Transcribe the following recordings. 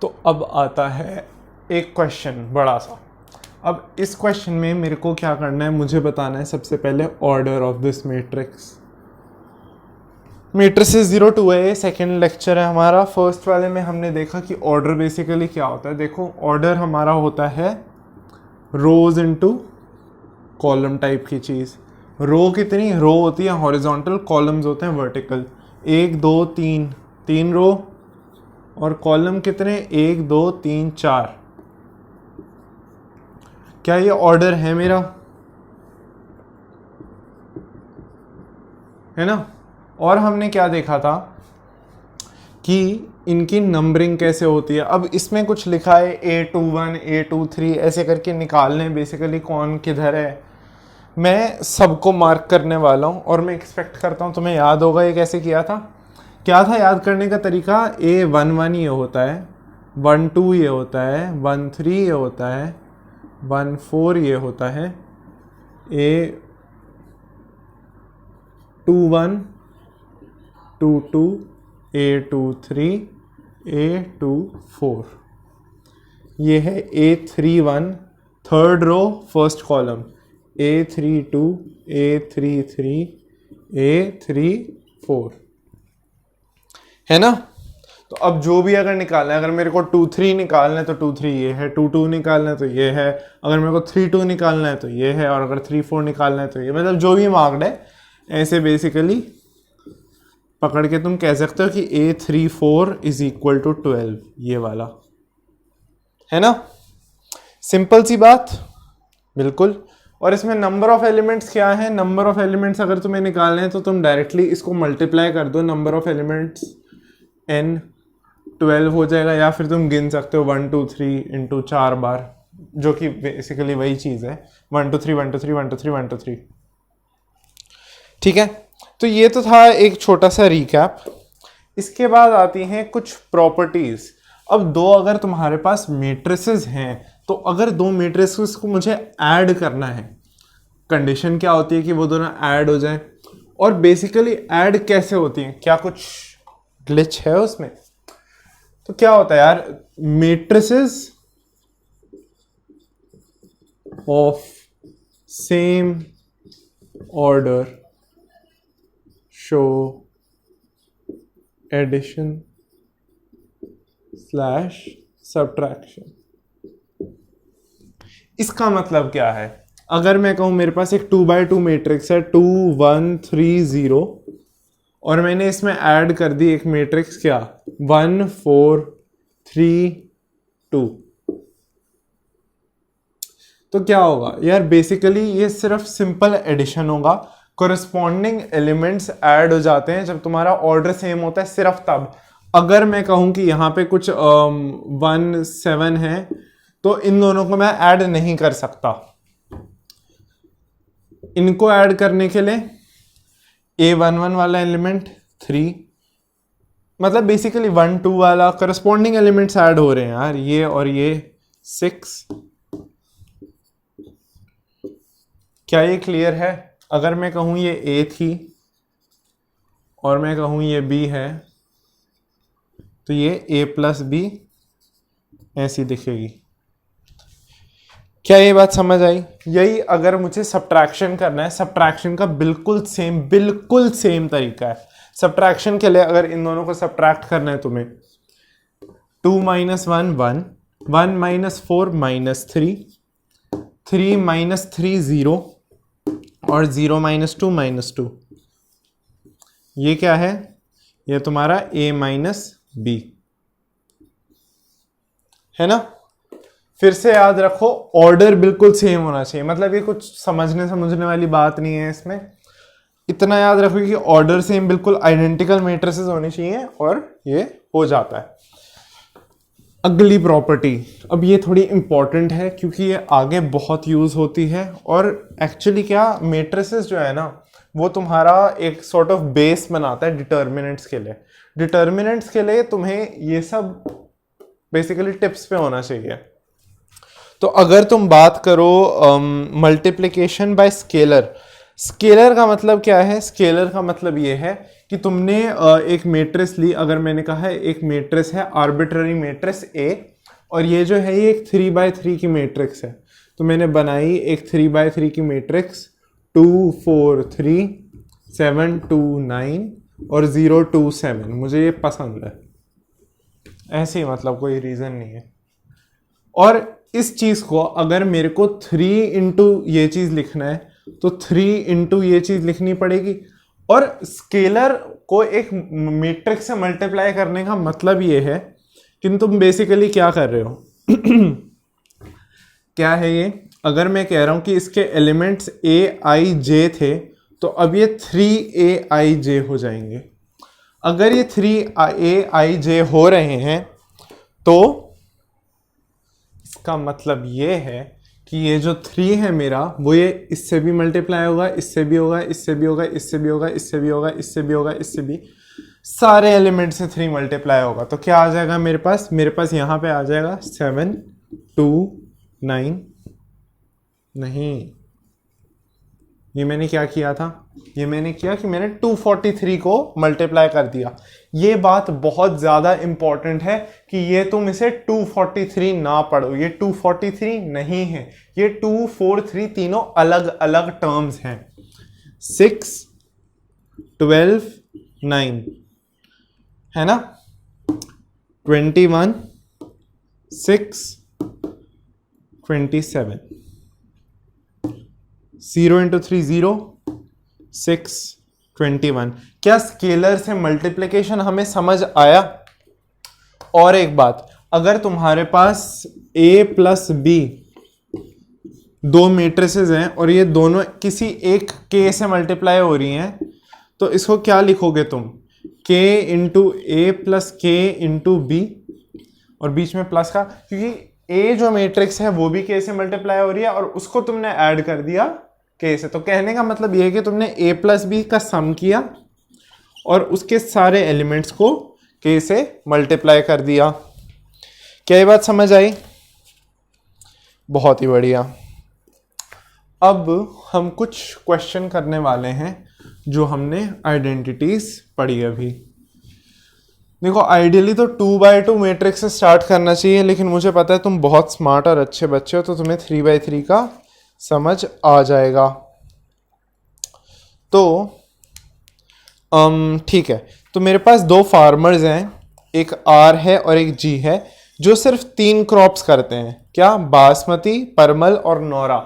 तो अब आता है एक क्वेश्चन बड़ा सा। अब इस क्वेश्चन में मेरे को क्या करना है, मुझे बताना है सबसे पहले order of this matrix. Matrices 0 to A second lecture है हमारा। फर्स्ट वाले में हमने देखा कि ऑर्डर बेसिकली क्या होता है। देखो ऑर्डर हमारा होता है रोज इनटू कॉलम टाइप की चीज़। रो कितनी रो होती है हॉरिजॉन्टल, कॉलम्स होते हैं वर्टिकल। 1 2 3 3 रो, और कॉलम कितने 1 2 3 4। क्या ये ऑर्डर है मेरा, है ना। और हमने क्या देखा था कि इनकी नंबरिंग कैसे होती है। अब इसमें कुछ लिखा है A21 A23 ऐसे करके निकालने बेसिकली कौन किधर है। मैं सबको मार्क करने वाला हूँ और मैं एक्सपेक्ट करता हूँ तुम्हें याद होगा ये कैसे किया था। क्या था याद करने का तरीका, A11 ये होता है, 12 ये होता है, 13 ये होता है, 14 ये होता है, A21 22 A23 A24। ये है A31 third row first column, A32 A33 A34, है ना। तो अब जो भी अगर निकालना है, अगर मेरे को 2 3 निकालना है तो 2 3 ये है, 2 2 निकालना है तो ये है, अगर मेरे को 3 2 निकालना है तो ये है, और अगर 3 4 निकालना है तो ये, मतलब जो भी मार्क्ड है ऐसे बेसिकली पकड़ के तुम कह सकते हो कि A34 इज इक्वल टू 12, ये वाला, है ना। सिंपल सी बात बिल्कुल। और इसमें नंबर ऑफ एलिमेंट्स क्या है, नंबर ऑफ एलिमेंट्स अगर तुम्हें निकालने हैं तो तुम डायरेक्टली इसको मल्टीप्लाई कर दो, नंबर ऑफ एलिमेंट्स n 12 हो जाएगा, या फिर तुम गिन सकते हो 1 2 3 इंटू 4 बार, जो कि बेसिकली वही चीज़ है 1 2 3 1 2 3 1 2 3 1 2 3। ठीक है, तो ये तो था एक छोटा सा रिकैप। इसके बाद आती हैं कुछ प्रॉपर्टीज। अब दो अगर तुम्हारे पास मैट्रिसेस हैं, तो अगर दो मैट्रिसेस को मुझे ऐड करना है, कंडीशन क्या होती है कि वो दोनों ऐड हो जाएं। और बेसिकली ऐड कैसे होती हैं, क्या कुछ ग्लिच है उसमें। तो क्या होता है यार, matrices of same order show addition slash subtraction. इसका मतलब क्या है, अगर मैं कहूं मेरे पास एक 2 by 2 मैट्रिक्स है 2 1 3 0, और मैंने इसमें ऐड कर दी एक मैट्रिक्स क्या 1 4 3 2, तो क्या होगा यार, बेसिकली ये सिर्फ सिंपल एडिशन होगा। कोरिस्पॉन्डिंग एलिमेंट्स ऐड हो जाते हैं जब तुम्हारा ऑर्डर सेम होता है, सिर्फ तब। अगर मैं कहूं कि यहाँ पे कुछ 1 7 है, तो इन दोनों को मैं ऐड नहीं कर सकता। इनको ऐड करने के लिए A11 वाला एलिमेंट 3, मतलब बेसिकली 1 2 वाला करस्पॉन्डिंग एलिमेंट्स ऐड हो रहे हैं यार, ये और ये 6। क्या ये क्लियर है। अगर मैं कहूं ये A थी और मैं कहूं ये B है, तो ये A प्लस B ऐसी दिखेगी। क्या ये बात समझ आई। यही अगर मुझे सब्ट्रैक्शन करना है, सब्ट्रैक्शन का बिल्कुल सेम तरीका है। सब्ट्रैक्शन के लिए अगर इन दोनों को सब्ट्रैक्ट करना है तुम्हें, 2 - 1 1, 1 - 4 -3, 3 - 3 0, और 0 - 2 -2। ये क्या है, ये तुम्हारा A माइनस B, है ना। फिर से याद रखो ऑर्डर बिल्कुल सेम होना चाहिए, मतलब ये कुछ समझने वाली बात नहीं है इसमें। इतना याद रखो कि ऑर्डर सेम बिल्कुल आइडेंटिकल मैट्रिसेस होने चाहिए, और ये हो जाता है। अगली प्रॉपर्टी, अब ये थोड़ी इंपॉर्टेंट है क्योंकि ये आगे बहुत यूज होती है। और एक्चुअली क्या, मैट्रिसेस जो है ना, वो तुम्हारा एक सॉर्ट ऑफ बेस बनाता है डिटर्मिनेंट्स के लिए। डिटर्मिनेंट्स के लिए तुम्हें ये सब बेसिकली टिप्स पे होना चाहिए। तो अगर तुम बात करो मल्टीप्लिकेशन बाय स्केलर, स्केलर का मतलब क्या है? स्केलर का मतलब ये है कि तुमने एक मैट्रिक्स ली, अगर मैंने कहा है एक मैट्रिक्स है आर्बिट्ररी मैट्रिक्स ए, और ये जो है ये एक 3x3 की मैट्रिक्स है, तो मैंने बनाई एक 3x3 की मैट्रिक्स 2 4 3 7 2 9 और 0 2 7, मुझे ये पसंद है ऐसे ही, मतलब कोई रीज़न नहीं है। और इस चीज़ को अगर मेरे को 3 इंटू ये चीज़ लिखना है तो 3 इंटू ये चीज़ लिखनी पड़ेगी। और स्केलर को एक मैट्रिक्स से मल्टीप्लाई करने का मतलब ये है कि तुम बेसिकली क्या कर रहे हो क्या है ये, अगर मैं कह रहा हूं कि इसके एलिमेंट्स ए आई जे थे तो अब ये 3AIJ हो जाएंगे। अगर ये 3AIJ हो रहे हैं तो इसका मतलब ये है कि ये जो 3 है मेरा वो ये इससे भी मल्टीप्लाई होगा, इससे भी होगा, इससे भी होगा, इससे भी होगा, इससे भी होगा, इससे भी होगा, इससे भी, सारे एलिमेंट से 3 मल्टीप्लाई होगा। तो क्या आ जाएगा मेरे पास? मेरे पास यहाँ पे आ जाएगा 7 2 9, नहीं, ये मैंने क्या किया था? ये मैंने किया कि मैंने 243 को मल्टीप्लाई कर दिया। ये बात बहुत ज़्यादा इंपॉर्टेंट है कि ये तुम इसे 243 ना पढ़ो, ये 243 नहीं है, ये 243 तीनों अलग अलग टर्म्स हैं। 6 12 9 है ना, 21 6 27, 0 इंटू 3 0 6 21। क्या स्केलर से मल्टीप्लिकेशन हमें समझ आया? और एक बात, अगर तुम्हारे पास a प्लस बी दो मैट्रिसेस हैं और ये दोनों किसी एक k से मल्टीप्लाई हो रही हैं तो इसको क्या लिखोगे तुम? k इंटू ए प्लस k इंटू बी, और बीच में प्लस का, क्योंकि a जो मैट्रिक्स है वो भी k से मल्टीप्लाई हो रही है और उसको तुमने ऐड कर दिया k से। तो कहने का मतलब ये है कि तुमने a प्लस बी का सम किया और उसके सारे एलिमेंट्स को k से मल्टीप्लाई कर दिया। क्या ये बात समझ आई? बहुत ही बढ़िया। अब हम कुछ क्वेश्चन करने वाले हैं जो हमने आइडेंटिटीज पढ़ी अभी। देखो, आइडियली तो 2x2 मैट्रिक्स से स्टार्ट करना चाहिए, लेकिन मुझे पता है तुम बहुत स्मार्ट और अच्छे बच्चे हो तो तुम्हें 3x3 का समझ आ जाएगा। तो ठीक है, तो मेरे पास दो फार्मर्स हैं, एक आर है और एक जी है, जो सिर्फ 3 क्रॉप्स करते हैं। क्या? बासमती, परमल और नौरा।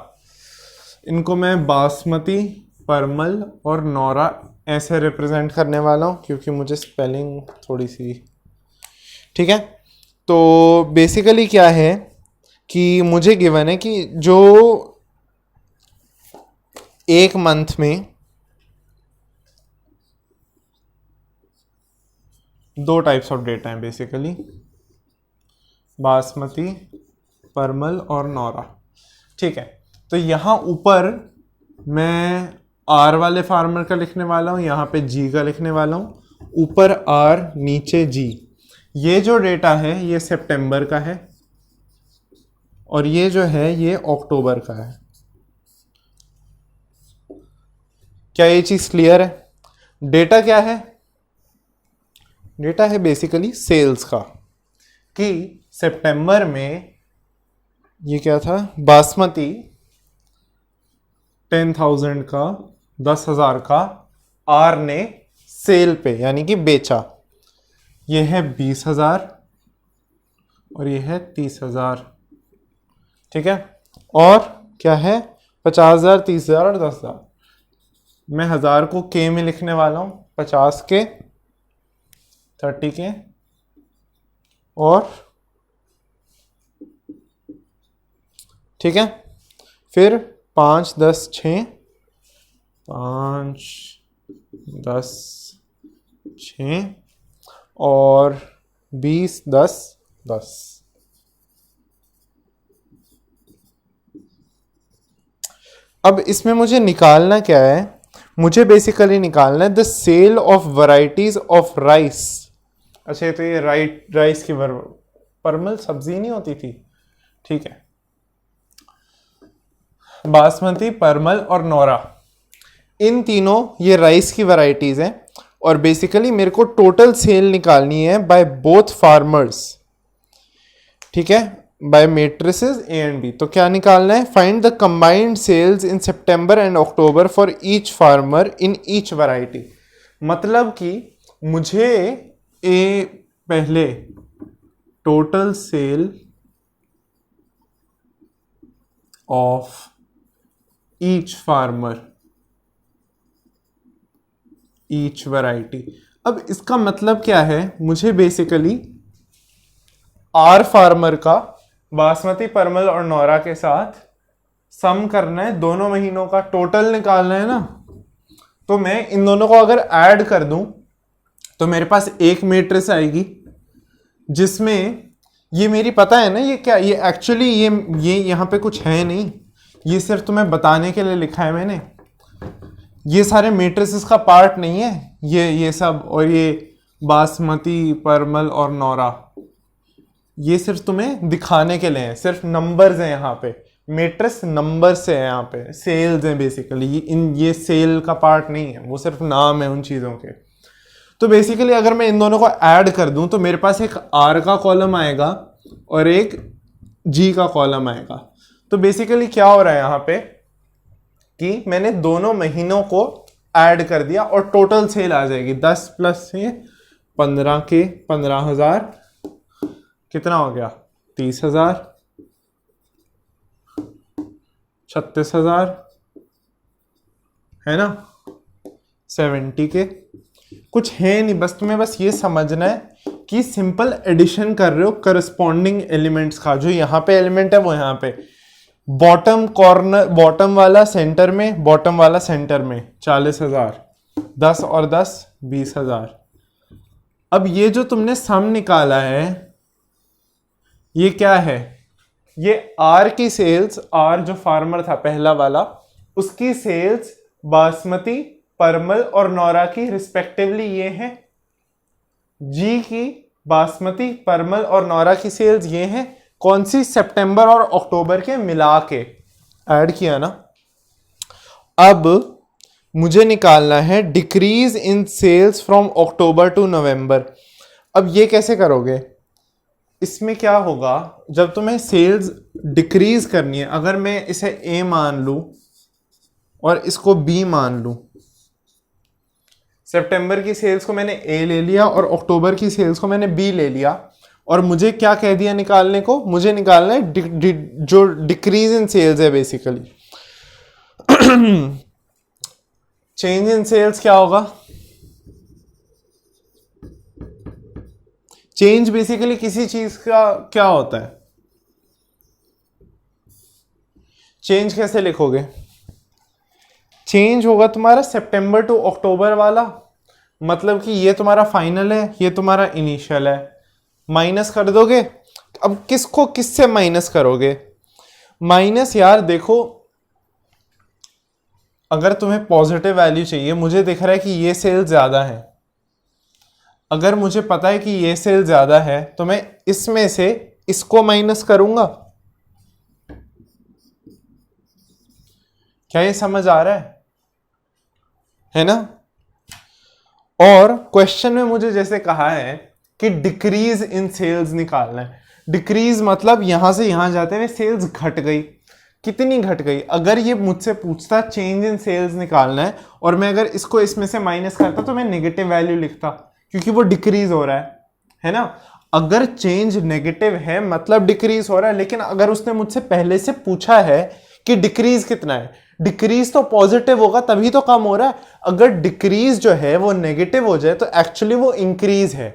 इनको मैं बासमती, परमल और नौरा ऐसे रिप्रेजेंट करने वाला हूँ क्योंकि मुझे स्पेलिंग थोड़ी सी ठीक है। तो बेसिकली क्या है कि मुझे गिवन है कि जो एक मंथ में 2 टाइप्स ऑफ डेटा हैं बेसिकली, बासमती, परमल और नौरा। ठीक है, तो यहाँ ऊपर मैं आर वाले फार्मर का लिखने वाला हूँ, यहाँ पे जी का लिखने वाला हूँ, ऊपर आर नीचे जी। ये जो डेटा है ये सितंबर का है और ये जो है ये अक्टूबर का है। क्या ये चीज़ क्लियर है? डेटा क्या है? डेटा है बेसिकली सेल्स का, कि सितंबर में ये क्या था, बासमती 10,000 का, 10,000 का आर ने सेल पे यानी कि बेचा। ये है 20,000 और ये है 30,000। ठीक है, और क्या है 50,000, 30,000 और 10,000। मैं 1000 को के में लिखने वाला हूँ, 50 के, 30 के और ठीक है, फिर 5 10 6, 5 10 6 और 20 10 10। अब इसमें मुझे निकालना क्या है? मुझे बेसिकली निकालना है the sale of varieties of rice. अच्छा, तो ये राइस की परमल सब्जी नहीं होती थी। ठीक है, बासमती, परमल और नौरा, इन तीनों ये राइस की वैरायटीज हैं और बेसिकली मेरे को टोटल सेल निकालनी है बाय बोथ फार्मर्स, ठीक है, by matrices A and B. तो क्या निकालना है, find the combined sales in September and October for each farmer in each variety. मतलब कि मुझे पहले total sale of each farmer each variety. अब इसका मतलब क्या है, मुझे बेसिकली आर फार्मर का बासमती, परमल और नौरा के साथ सम करना है, दोनों महीनों का टोटल निकालना है ना। तो मैं इन दोनों को अगर ऐड कर दूं तो मेरे पास एक मैट्रिक्स आएगी जिसमें ये मेरी पता है ना ये क्या, ये एक्चुअली ये यहाँ पे कुछ है नहीं, ये सिर्फ तुम्हें बताने के लिए लिखा है मैंने। ये सारे मैट्रिसेस का पार्ट नहीं है ये सब, और ये बासमती, परमल और नौरा, ये सिर्फ तुम्हें दिखाने के लिए है, सिर्फ नंबर्स हैं यहाँ पे, मैट्रिक्स नंबर्स है यहाँ पे, सेल्स हैं बेसिकली, ये सेल का पार्ट नहीं है, वो सिर्फ नाम है उन चीज़ों के। तो बेसिकली अगर मैं इन दोनों को ऐड कर दूं तो मेरे पास एक आर का कॉलम आएगा और एक जी का कॉलम आएगा। तो बेसिकली क्या हो रहा है यहाँ पे कि मैंने दोनों महीनों को ऐड कर दिया और टोटल सेल आ जाएगी 10 प्लस से 15 के 15,000, कितना हो गया 30,000, 36,000 है ना, 70 के। कुछ है नहीं, बस तुम्हें बस ये समझना है कि सिंपल एडिशन कर रहे हो करस्पॉन्डिंग एलिमेंट्स का। जो यहाँ पे एलिमेंट है वो यहाँ पे बॉटम कॉर्नर, बॉटम वाला सेंटर में, बॉटम वाला सेंटर में 40,000, 10 और 10 20,000। अब ये जो तुमने सम निकाला है ये क्या है, ये आर की सेल्स, आर जो फार्मर था पहला वाला, उसकी सेल्स बासमती, परमल और नौरा की रिस्पेक्टिवली ये हैं। जी की बासमती, परमल और नौरा की सेल्स ये हैं, कौन सी, सितंबर और अक्टूबर के मिला के ऐड किया ना। अब मुझे निकालना है decrease in sales from October to November. अब ये कैसे करोगे, इसमें क्या होगा, जब तुम्हें सेल्स डिक्रीज करनी है, अगर मैं इसे ए मान लूं और इसको बी मान लूं, सितंबर की सेल्स को मैंने ए ले लिया और अक्टूबर की सेल्स को मैंने बी ले लिया, और मुझे क्या कह दिया निकालने को, मुझे निकालना है जो डिक्रीज इन सेल्स है बेसिकली। चेंज इन सेल्स क्या होगा, चेंज बेसिकली किसी चीज का क्या होता है, चेंज कैसे लिखोगे, चेंज होगा तुम्हारा सितंबर टू अक्टूबर वाला, मतलब कि ये तुम्हारा फाइनल है, ये तुम्हारा इनिशियल है, माइनस कर दोगे। अब किसको किससे माइनस करोगे, माइनस यार देखो, अगर तुम्हें पॉजिटिव वैल्यू चाहिए, मुझे दिख रहा है कि ये सेल ज्यादा है, अगर मुझे पता है कि ये सेल ज्यादा है तो मैं इसमें से इसको माइनस करूंगा। क्या ये समझ आ रहा है ना। और क्वेश्चन में मुझे जैसे कहा है कि डिक्रीज इन सेल्स निकालना है, डिक्रीज मतलब यहां से यहां जाते हुए सेल्स घट गई, कितनी घट गई। अगर ये मुझसे पूछता चेंज इन सेल्स निकालना है और मैं अगर इसको इसमें से माइनस करता तो मैं नेगेटिव वैल्यू लिखता, क्योंकि वो डिक्रीज हो रहा है ना। अगर चेंज नेगेटिव है मतलब डिक्रीज हो रहा है, लेकिन अगर उसने मुझसे पहले से पूछा है कि डिक्रीज कितना है, डिक्रीज तो पॉजिटिव होगा तभी तो कम हो रहा है। अगर डिक्रीज जो है वो नेगेटिव हो जाए तो एक्चुअली वो इंक्रीज है,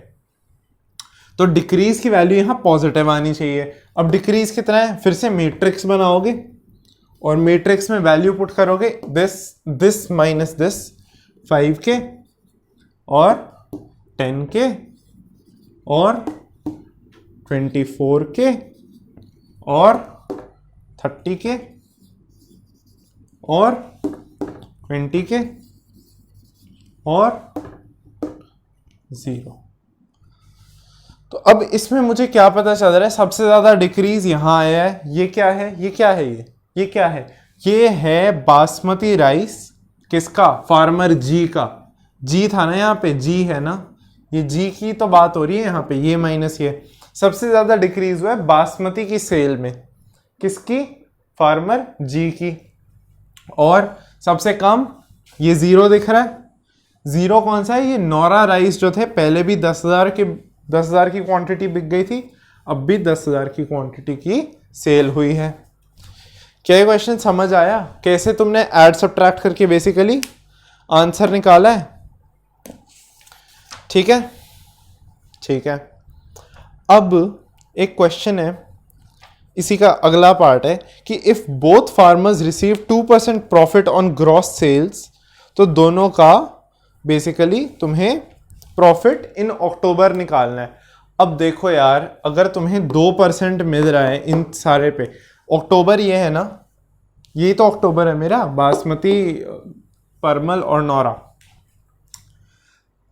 तो डिक्रीज की वैल्यू यहां पॉजिटिव आनी चाहिए। अब डिक्रीज कितना है, फिर से मैट्रिक्स बनाओगे और मैट्रिक्स में वैल्यू पुट करोगे, दिस माइनस दिस, 5 के और 10 के और 24 के और 30 के और 20 के और 0। तो अब इसमें मुझे क्या पता चल रहा है, सबसे ज्यादा डिक्रीज यहां आया है। ये क्या है, ये क्या है, ये क्या है, ये है बासमती राइस किसका? फार्मर जी का। जी था ना यहाँ पे, जी है ना, ये जी की तो बात हो रही है यहाँ पे, ये माइनस ये। सबसे ज्यादा डिक्रीज हुआ है बासमती की सेल में, किसकी? फार्मर जी की। और सबसे कम ये जीरो दिख रहा है, जीरो कौन सा है? ये नोरा राइस जो थे, पहले भी 10,000 की क्वांटिटी बिक गई थी, अब भी 10,000 की क्वांटिटी की सेल हुई है। क्या ये क्वेश्चन समझ आया? कैसे तुमने ऐड सब्ट्रैक्ट करके बेसिकली आंसर निकाला है? ठीक है, ठीक है। अब एक क्वेश्चन है, इसी का अगला पार्ट है कि if both farmers receive 2% profit on gross sales, तो दोनों का बेसिकली तुम्हें प्रॉफिट इन अक्टूबर निकालना है। अब देखो यार, अगर तुम्हें 2% मिल रहा है इन सारे पे, अक्टूबर ये है ना, ये तो अक्टूबर है मेरा, बासमती, परमल और नौरा,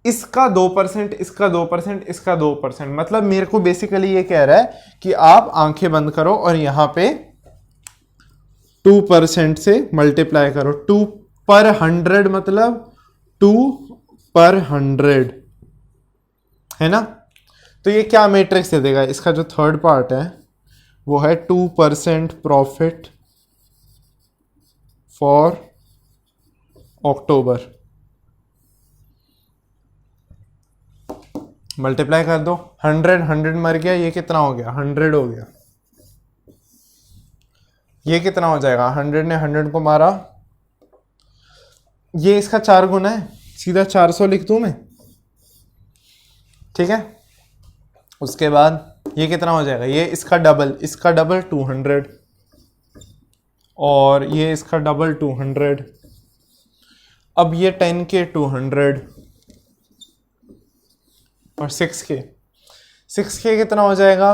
इसका 2%, इसका 2%, इसका 2%, मतलब मेरे को बेसिकली ये कह रहा है कि आप आंखें बंद करो और यहां पे 2% से मल्टीप्लाई करो। 2 पर 100 मतलब 2 पर 100 है ना। तो ये क्या मैट्रिक्स दे देगा? इसका जो थर्ड पार्ट है वो है 2% प्रॉफिट फॉर अक्टूबर। मल्टीप्लाई कर दो, 100 मर गया, ये कितना हो गया? 100 हो गया। ये कितना हो जाएगा? 100 ने 100 को मारा, ये इसका 4 गुना है, सीधा 400 लिख दूं मैं, ठीक है। उसके बाद ये कितना हो जाएगा? ये इसका डबल, इसका डबल 200, और ये इसका डबल 200। अब ये 10 के 200 और 6K कितना हो जाएगा?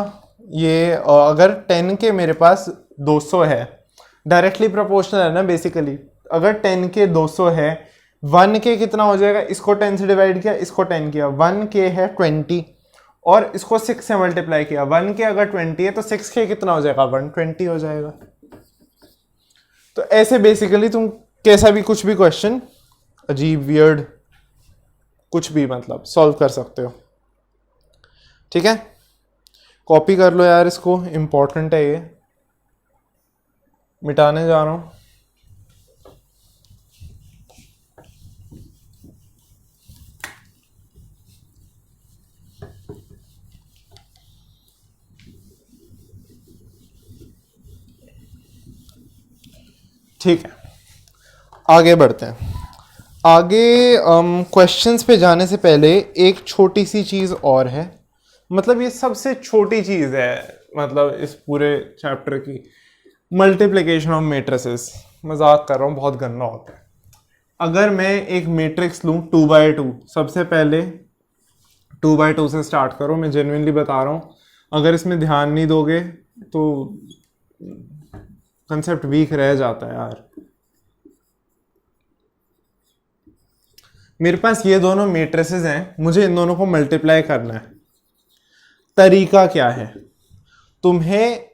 ये अगर 10 के मेरे पास 200 है, डायरेक्टली प्रोपोर्शनल है ना बेसिकली। अगर 10 के 200 है, 1K कितना हो जाएगा? इसको 10 से डिवाइड किया, इसको 10 किया, 1K है 20, और इसको 6 से मल्टीप्लाई किया। 1K अगर 20 है तो 6K कितना हो जाएगा? 120 हो जाएगा। तो ऐसे बेसिकली तुम कैसा भी, कुछ भी क्वेश्चन, अजीब, वियर्ड, कुछ भी मतलब सॉल्व कर सकते हो, ठीक है। कॉपी कर लो यार इसको, इंपॉर्टेंट है ये, मिटाने जा रहा हूं। ठीक है, आगे बढ़ते हैं। आगे क्वेश्चंस पे जाने से पहले एक छोटी सी चीज और है, मतलब ये सबसे छोटी चीज है, मतलब इस पूरे चैप्टर की, मल्टीप्लिकेशन ऑफ मैट्रिसेस। मजाक कर रहा हूँ, बहुत गंदा होता है। अगर मैं एक मैट्रिक्स लूँ 2x2, सबसे पहले 2x2 से स्टार्ट करो, मैं जेन्युइनली बता रहा हूँ। अगर इसमें ध्यान नहीं दोगे तो कंसेप्ट वीक रह जाता है यार। मेरे पास ये दोनों मैट्रिसेस हैं, मुझे इन दोनों को मल्टीप्लाई करना है। तरीका क्या है? तुम्हें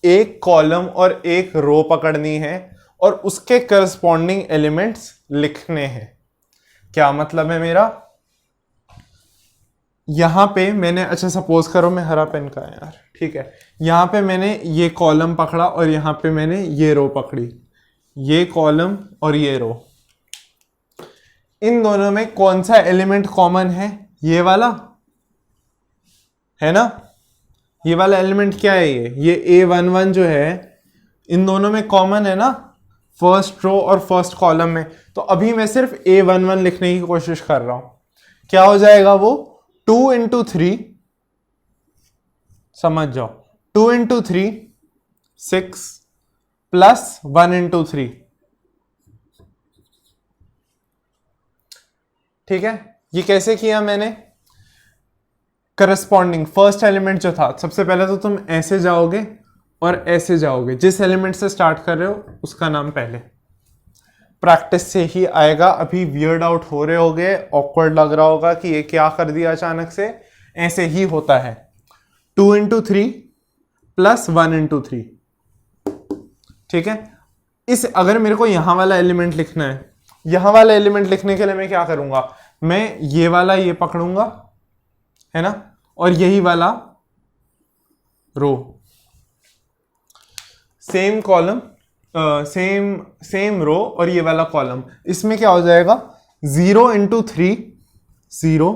एक कॉलम और एक रो पकड़नी है और उसके करस्पॉन्डिंग एलिमेंट्स लिखने हैं। क्या मतलब है मेरा? यहां पे मैंने, अच्छा सपोज करो मैं हरा पेन का है यार, ठीक है, यहां पे मैंने ये कॉलम पकड़ा और यहां पे मैंने ये रो पकड़ी, ये कॉलम और ये रो। इन दोनों में कौन सा एलिमेंट कॉमन है? ये वाला है ना। ये वाला एलिमेंट क्या है? ये A11 जो है, इन दोनों में कॉमन है ना, फर्स्ट रो और फर्स्ट कॉलम में। तो अभी मैं सिर्फ A11 लिखने की कोशिश कर रहा हूं। क्या हो जाएगा वो? 2 into 3, समझ जाओ, 2 into 3 6 प्लस 1 into 3, ठीक है। ये कैसे किया मैंने? करस्पॉन्डिंग फर्स्ट एलिमेंट जो था, सबसे पहले तो तुम ऐसे जाओगे और ऐसे जाओगे, जिस एलिमेंट से स्टार्ट कर रहे हो उसका नाम पहले। प्रैक्टिस से ही आएगा। अभी वियर्ड आउट हो रहे होगे, ऑकवर्ड लग रहा होगा कि ये क्या कर दिया अचानक से, ऐसे ही होता है। 2 into 3 प्लस 1 into 3, ठीक है। इस अगर मेरे को यहां वाला एलिमेंट लिखना है, यहां वाला एलिमेंट लिखने के लिए मैं क्या करूंगा, मैं ये वाला ये पकड़ूंगा, है ना, और यही वाला रो, सेम कॉलम, सेम रो और ये वाला कॉलम, इसमें क्या हो जाएगा 0 इंटू 3 0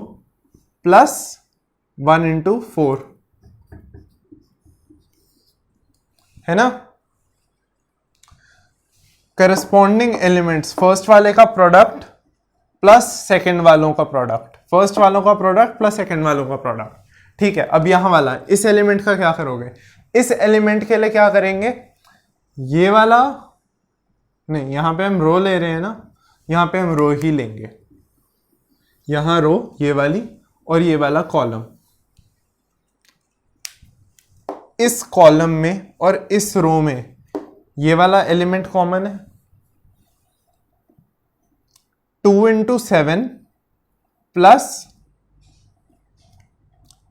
प्लस 1 इंटू 4, है ना। करस्पॉन्डिंग एलिमेंट्स, फर्स्ट वाले का प्रोडक्ट प्लस सेकंड वालों का प्रोडक्ट, फर्स्ट वालों का प्रोडक्ट प्लस सेकंड वालों का प्रोडक्ट, ठीक है। अब यहां वाला इस एलिमेंट का क्या करोगे, इस एलिमेंट के लिए क्या करेंगे, ये वाला नहीं, यहां पे हम रो ले रहे हैं ना, यहां पे हम रो ही लेंगे, यहां रो ये वाली और ये वाला कॉलम, इस कॉलम में और इस रो में ये वाला एलिमेंट कॉमन है, 2 into 7 plus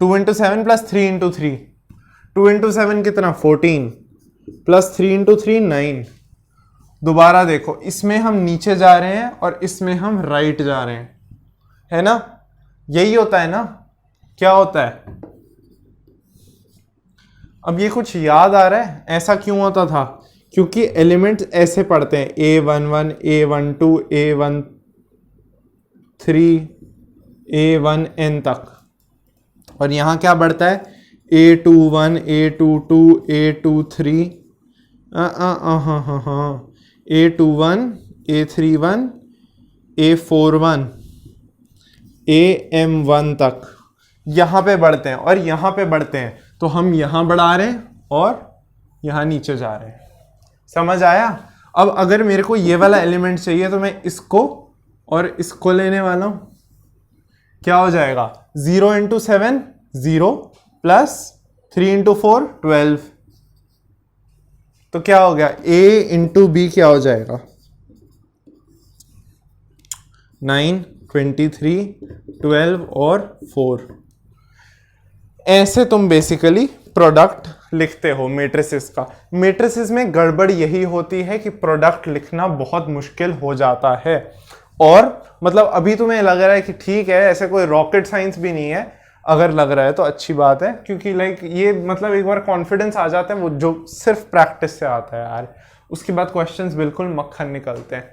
2 into 7 plus 3 into 3, 2 into 7 कितना 14 प्लस 3 इंटू 3 9। दोबारा देखो, इसमें हम नीचे जा रहे हैं और इसमें हम राइट जा रहे हैं, है ना, यही होता है ना, क्या होता है। अब ये कुछ याद आ रहा है ऐसा क्यों होता था, क्योंकि एलिमेंट्स ऐसे पढ़ते हैं A11 A12 A13 A1n तक, और यहां क्या बढ़ता है A21 A22 A23 A21 A31 A41 AM1 तक यहां पे बढ़ते हैं और यहां पे बढ़ते हैं, तो हम यहां बढ़ा रहे हैं और यहां नीचे जा रहे हैं, समझ आया। अब अगर मेरे को ये वाला एलिमेंट चाहिए तो मैं इसको और इसको लेने वाला हूं, क्या हो जाएगा 0 इंटू 7 0 प्लस 3 इंटू 4 12, तो क्या हो गया A इंटू बी क्या हो जाएगा 9 23 12 और 4। ऐसे तुम बेसिकली प्रोडक्ट लिखते हो मैट्रिसेस का। मैट्रिसेस में गड़बड़ यही होती है कि प्रोडक्ट लिखना बहुत मुश्किल हो जाता है, और मतलब अभी तुम्हें लग रहा है कि ठीक है ऐसे कोई रॉकेट साइंस भी नहीं है, अगर लग रहा है तो अच्छी बात है, क्योंकि लाइक ये मतलब एक बार कॉन्फिडेंस आ जाता है वो जो सिर्फ प्रैक्टिस से आता है यार, उसके बाद क्वेश्चंस बिल्कुल मक्खन निकलते हैं।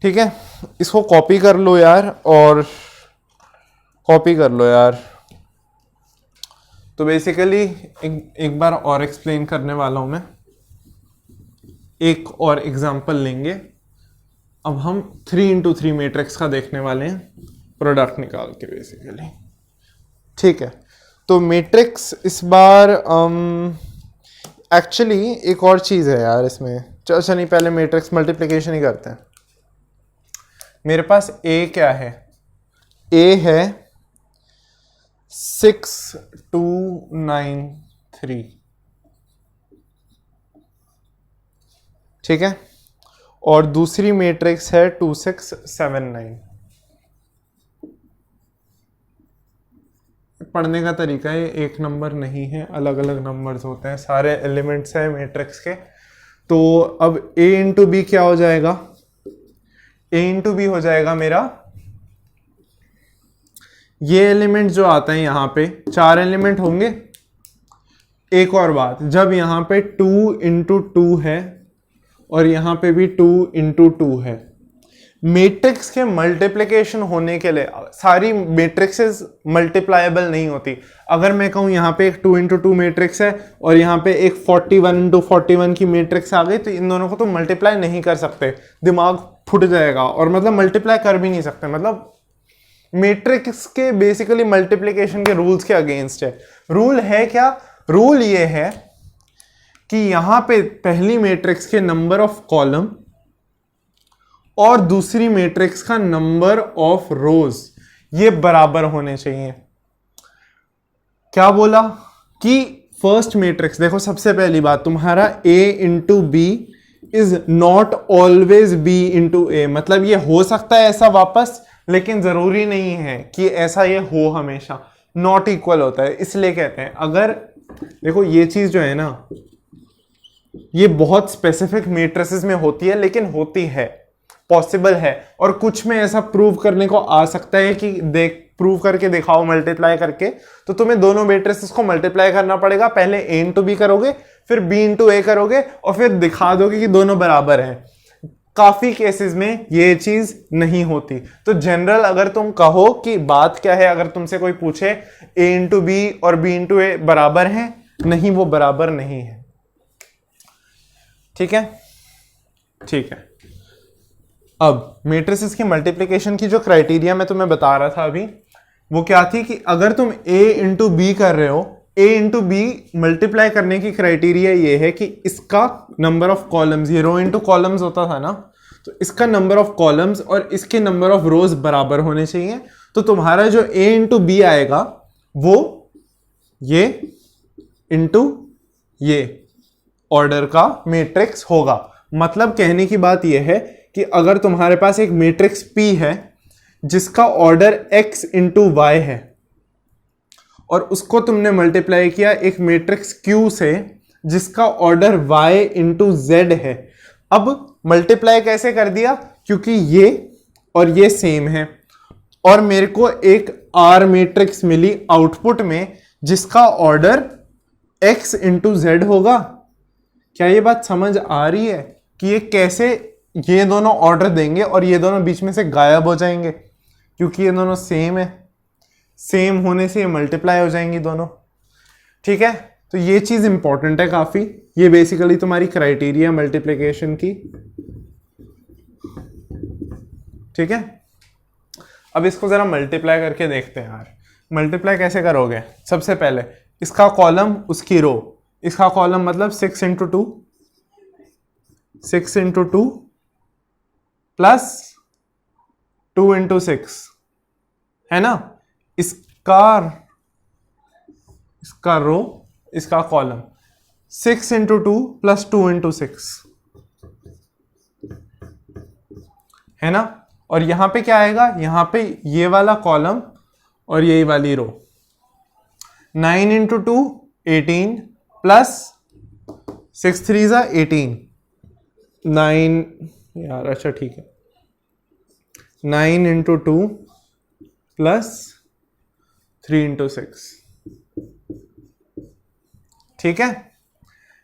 ठीक है, इसको कॉपी कर लो यार, और कॉपी कर लो यार। तो बेसिकली एक बार और एक्सप्लेन करने वाला हूं मैं, एक और एग्जांपल लेंगे। अब हम 3 इंटू 3 मैट्रिक्स का देखने वाले हैं, प्रोडक्ट निकाल के बेसिकली। ठीक है, तो मैट्रिक्स इस बार एक्चुअली एक और चीज़ है यार इसमें। अच्छा नहीं, पहले मैट्रिक्स मल्टीप्लिकेशन ही करते हैं। मेरे पास A क्या है, A है 6293, ठीक है, और दूसरी मैट्रिक्स है 2679। पढ़ने का तरीका है, एक नंबर नहीं है, अलग अलग नंबर्स होते हैं, सारे एलिमेंट्स हैं मैट्रिक्स के। तो अब A इंटू बी क्या हो जाएगा, A इंटू बी हो जाएगा मेरा, ये एलिमेंट जो आता है यहाँ पे 4 एलिमेंट होंगे। एक और बात, जब यहाँ पे 2 इंटू 2 है और यहाँ पे भी 2 इंटू 2 है, मैट्रिक्स के मल्टीप्लिकेशन होने के लिए सारी मैट्रिक्सेस मल्टीप्लायबल नहीं होती। अगर मैं कहूँ यहाँ पे एक 2 इंटू 2 मैट्रिक्स है और यहाँ पे एक 41 इंटू 41 की मैट्रिक्स आ गई, तो इन दोनों को तो मल्टीप्लाई नहीं कर सकते, दिमाग फुट जाएगा, और मतलब मल्टीप्लाई कर भी नहीं सकते, मतलब मैट्रिक्स के बेसिकली मल्टीप्लिकेशन के रूल्स के अगेंस्ट है। रूल है क्या, रूल ये है कि यहां पे पहली मैट्रिक्स के नंबर ऑफ कॉलम और दूसरी मैट्रिक्स का नंबर ऑफ रोज ये बराबर होने चाहिए। क्या बोला कि फर्स्ट मैट्रिक्स, देखो सबसे पहली बात, तुम्हारा A into B is not always B into A, मतलब ये हो सकता है ऐसा वापस, लेकिन जरूरी नहीं है कि ऐसा ये हो हमेशा, नॉट इक्वल होता है। इसलिए कहते हैं, अगर देखो ये चीज जो है ना, ये बहुत स्पेसिफिक मैट्रिसेस में होती है, लेकिन होती है। पॉसिबल है, और कुछ में ऐसा प्रूव करने को आ सकता है कि देख प्रूव करके दिखाओ मल्टीप्लाई करके, तो तुम्हें दोनों मैट्रिसेस को मल्टीप्लाई करना पड़ेगा। पहले a इंटू बी करोगे, फिर b इंटू ए करोगे, और फिर दिखा दोगे कि दोनों बराबर हैं। काफी केसेस में ये चीज नहीं होती। तो जनरल अगर तुम कहो कि बात क्या है, अगर तुमसे कोई पूछे a इंटू बी और b इंटू ए बराबर हैं, नहीं, वो बराबर नहीं है। ठीक है, ठीक है। अब मैट्रिसेस की मल्टीप्लिकेशन की जो क्राइटेरिया मैं तुम्हें बता रहा था अभी, वो क्या थी कि अगर तुम a इंटू बी कर रहे हो, a इंटू बी मल्टीप्लाई करने की क्राइटेरिया ये है कि इसका नंबर ऑफ कॉलम्स, ये रो इंटू कॉलम्स होता था ना, तो इसका नंबर ऑफ कॉलम्स और इसके नंबर ऑफ रोज बराबर होने चाहिए। तो तुम्हारा जो a इंटू बी आएगा वो ये इंटू ये ऑर्डर का मैट्रिक्स होगा। मतलब कहने की बात यह है कि अगर तुम्हारे पास एक मैट्रिक्स P है जिसका ऑर्डर x इंटू वाई है, और उसको तुमने मल्टीप्लाई किया एक मैट्रिक्स Q से जिसका ऑर्डर y इंटू जेड है। अब मल्टीप्लाई कैसे कर दिया, क्योंकि ये और ये सेम है, और मेरे को एक R मैट्रिक्स मिली आउटपुट में जिसका ऑर्डर x इंटू जेड होगा। क्या ये बात समझ आ रही है कि ये कैसे ये दोनों ऑर्डर देंगे और ये दोनों बीच में से गायब हो जाएंगे, क्योंकि ये दोनों सेम है, सेम होने से ये मल्टीप्लाई हो जाएंगी दोनों। ठीक है, तो ये चीज इंपॉर्टेंट है काफी। ये बेसिकली तुम्हारी क्राइटेरिया मल्टीप्लिकेशन की। ठीक है, अब इसको जरा मल्टीप्लाई करके देखते हैं यार। मल्टीप्लाई कैसे करोगे? सबसे पहले इसका कॉलम उसकी रो, इसका कॉलम मतलब 6 इंटू 2, 6 इंटू 2 प्लस 2 इंटू 6 है ना। इसका रो, इसका कॉलम 6 इंटू 2 प्लस 2 इंटू 6 है ना। और यहां पे क्या आएगा, यहां पे ये वाला कॉलम और यही वाली रो। 9 इंटू 2 18 प्लस 6 3 जा 18, 9 यार, अच्छा ठीक है, 9 इंटू 2 प्लस 3 इंटू 6। ठीक है,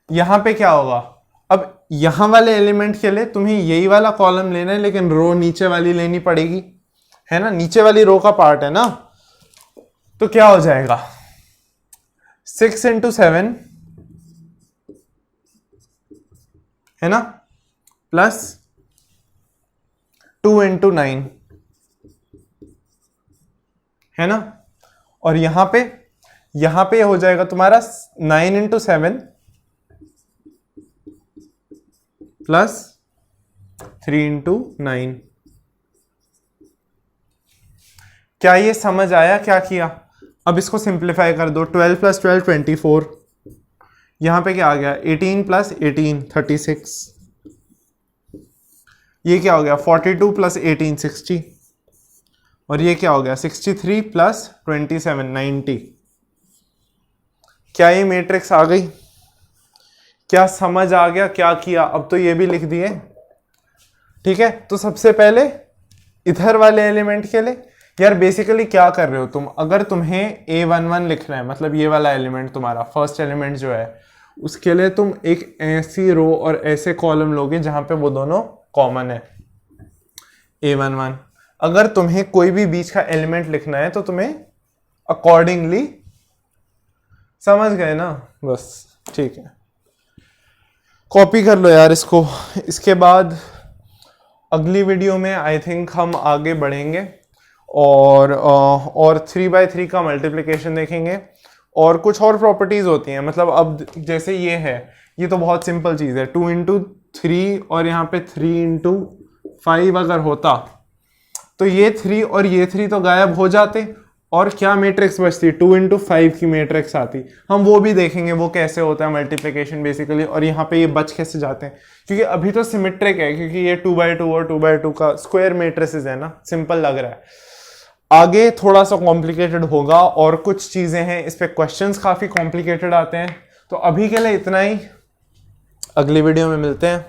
यहां पे क्या होगा, अब यहां वाले एलिमेंट के लिए तुम्हें यही वाला कॉलम लेना है, लेकिन रो नीचे वाली लेनी पड़ेगी, है ना, नीचे वाली रो का पार्ट है ना। तो क्या हो जाएगा, 6 इंटू 7 है ना, प्लस 2 इंटू 9 है ना। और यहां पे हो जाएगा तुम्हारा 9 इंटू 7 प्लस 3 इंटू 9। क्या ये समझ आया क्या किया? अब इसको सिंप्लीफाई कर दो, 12 प्लस 12 24, यहां पे क्या आ गया, 18 प्लस 18 36, ये क्या हो गया 42 प्लस 18 60, और ये क्या हो गया 63 प्लस 27 90। क्या ये मैट्रिक्स आ गई? क्या समझ आ गया क्या किया? अब तो ये भी लिख दिए। ठीक है, तो सबसे पहले इधर वाले एलिमेंट के लिए यार बेसिकली क्या कर रहे हो तुम, अगर तुम्हें A11 लिखना है, मतलब ये वाला एलिमेंट तुम्हारा फर्स्ट एलिमेंट जो है, उसके लिए तुम एक ऐसी रो और ऐसे कॉलम लोगे जहां पे वो दोनों कॉमन है, A11। अगर तुम्हें कोई भी बीच का एलिमेंट लिखना है तो तुम्हें अकॉर्डिंगली, समझ गए ना, बस ठीक है, कॉपी कर लो यार इसको। इसके बाद अगली वीडियो में आई थिंक हम आगे बढ़ेंगे और 3/3 का मल्टीप्लिकेशन देखेंगे, और कुछ और प्रॉपर्टीज होती हैं। मतलब अब जैसे ये है, ये तो बहुत सिंपल चीज़ है, 2 इंटू 3 और यहाँ पे 3 इंटू 5 अगर होता तो ये 3 और ये 3 तो गायब हो जाते, और क्या मैट्रिक्स बचती, 2 इंटू 5 की मैट्रिक्स आती। हम वो भी देखेंगे वो कैसे होता है मल्टीप्लिकेशन बेसिकली, और यहाँ पे ये बच कैसे जाते हैं, क्योंकि अभी तो सिमेट्रिक है, क्योंकि ये 2/2 और 2/2 का स्क्वायर मैट्रिसेस है ना, सिंपल लग रहा है। आगे थोड़ा सा कॉम्प्लिकेटेड होगा, और कुछ चीज़ें हैं इस पे क्वेश्चंस काफ़ी कॉम्प्लिकेटेड आते हैं। तो अभी के लिए इतना ही, अगली वीडियो में मिलते हैं।